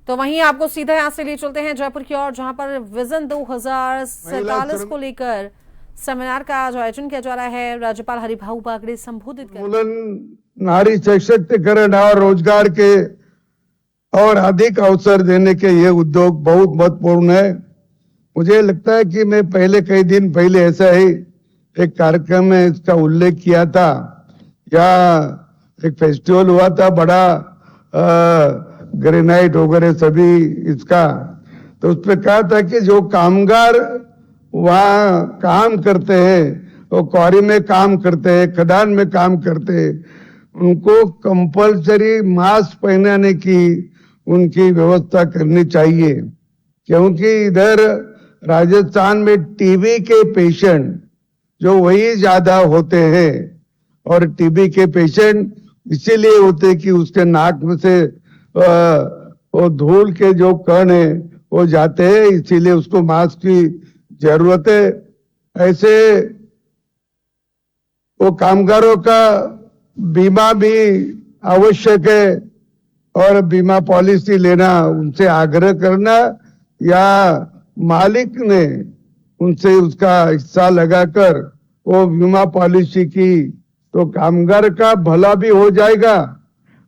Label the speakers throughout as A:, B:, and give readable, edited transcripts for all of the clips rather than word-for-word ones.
A: तो वहीं आपको सीधा यहाँ से ले चलते हैं जयपुर की ओर, जहां पर विजन 2047 को लेकर सेमिनार का आज आयोजन किया जा रहा है। राज्यपाल हरिभाऊ बागड़े संबोधित कर
B: नारी सशक्तिकरण और रोजगार के और अधिक अवसर देने के ये उद्योग बहुत महत्वपूर्ण है। मुझे लगता है कि मैं कई दिन पहले ऐसा ही एक कार्यक्रम में इसका उल्लेख किया था। यहाँ एक फेस्टिवल हुआ था बड़ा, ग्रेनाइट वगैरह सभी इसका, तो उस पर कहा था कि जो कामगार वहाँ काम करते हैं, वो क्वारी में काम करते हैं, खदान में काम करते हैं, उनको कंपलसरी मास्क पहनाने की उनकी व्यवस्था करनी चाहिए। क्योंकि इधर राजस्थान में टीबी के पेशेंट जो वही ज्यादा होते हैं, और टीबी के पेशेंट इसीलिए होते कि उसके नाक में से वो धूल के जो कण है वो जाते हैं, इसीलिए उसको मास्क की जरूरत है। ऐसे वो कामगारों का बीमा भी आवश्यक है, और बीमा पॉलिसी लेना, उनसे आग्रह करना या मालिक ने उनसे उसका हिस्सा लगाकर वो बीमा पॉलिसी की, तो कामगार का भला भी हो जाएगा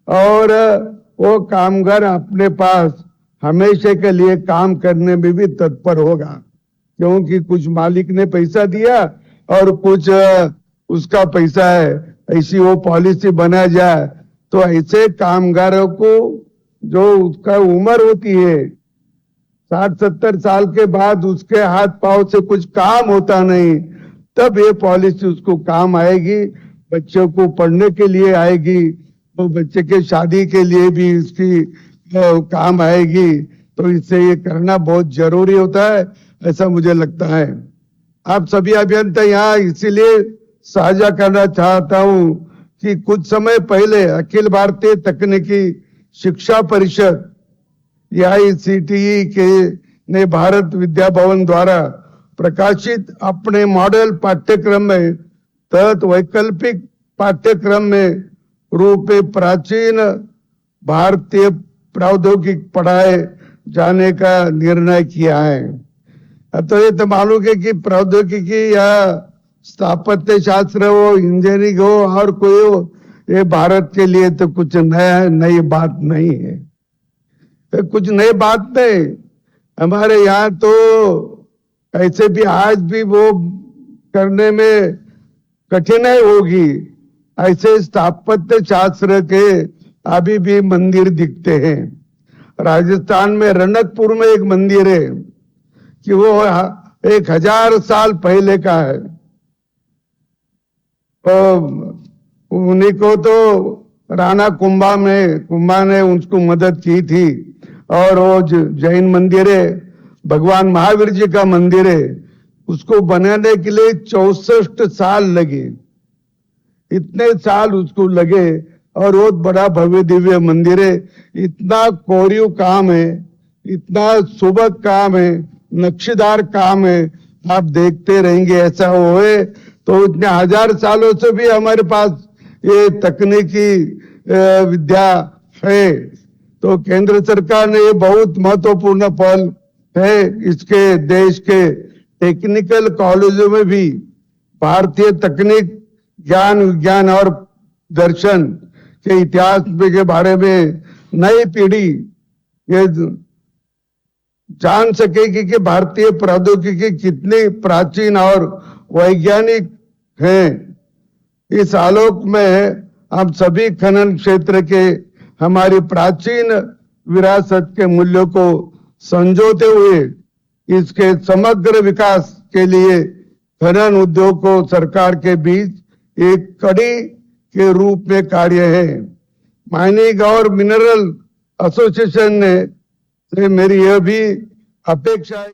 B: और वो कामगार अपने पास हमेशा के लिए काम करने में भी तत्पर होगा। क्योंकि कुछ मालिक ने पैसा दिया और कुछ उसका पैसा है, ऐसी वो पॉलिसी बना जाए तो ऐसे कामगारों को जो उसका उम्र होती है 60-70 साल के बाद, उसके हाथ पांव से कुछ काम होता नहीं, तब ये पॉलिसी उसको काम आएगी। बच्चों को पढ़ने के लिए आएगी, तो बच्चे के शादी के लिए भी इसकी काम आएगी। तो इससे ये करना बहुत जरूरी होता है, ऐसा मुझे लगता है। आप सभी अभियंता यहाँ इसीलिए साझा करना चाहता हूँ कि कुछ समय पहले अखिल भारतीय तकनीकी शिक्षा परिषद AICTE के ने भारत विद्या भवन द्वारा प्रकाशित अपने मॉडल पाठ्यक्रम में तहत वैकल्पिक पाठ्यक्रम में रूप में प्राचीन भारतीय प्रौद्योगिकी पढ़ाए जाने का निर्णय किया है। तो ये तो मालूम है कि प्रौद्योगिकी या स्थापत्य शास्त्र हो, इंजीनियरिंग हो और कोई हो, ये भारत के लिए तो कुछ नई बात नहीं है। तो कुछ नई बात नहीं, हमारे यहाँ तो ऐसे भी आज भी वो करने में कठिनाई होगी। ऐसे स्थापत्य शास्त्र के अभी भी मंदिर दिखते हैं। राजस्थान में रनकपुर में एक मंदिर है कि वो 1000 साल पहले का है। उन्हीं को तो राणा कुंभा ने उसको मदद की थी, और वो जैन मंदिर है, भगवान महावीर जी का मंदिर है, उसको बनाने के लिए 64 साल लगे। इतने साल उसको लगे, और बहुत बड़ा भव्य दिव्य मंदिर है। इतना कोरीव काम है, इतना सुबह काम है, नक्शेदार काम है, आप देखते रहेंगे ऐसा होए। तो इतने 1000 सालों से भी हमारे पास ये तकनीकी विद्या है। तो केंद्र सरकार ने ये बहुत महत्वपूर्ण पहल है, इसके देश के टेक्निकल कॉलेजों में भी भारतीय तकनीक, ज्ञान, विज्ञान और दर्शन के इतिहास के बारे में नई पीढ़ी ये जान सकेगी कि भारतीय प्रौद्योगिकी कितनी प्राचीन और वैज्ञानिक है। इस आलोक में हम सभी खनन क्षेत्र के हमारी प्राचीन विरासत के मूल्यों को संजोते हुए इसके समग्र विकास के लिए खनन उद्योग को सरकार के बीच एक कड़ी के रूप में कार्य है। माइनिंग और मिनरल एसोसिएशन ने मेरी यह भी अपेक्षा है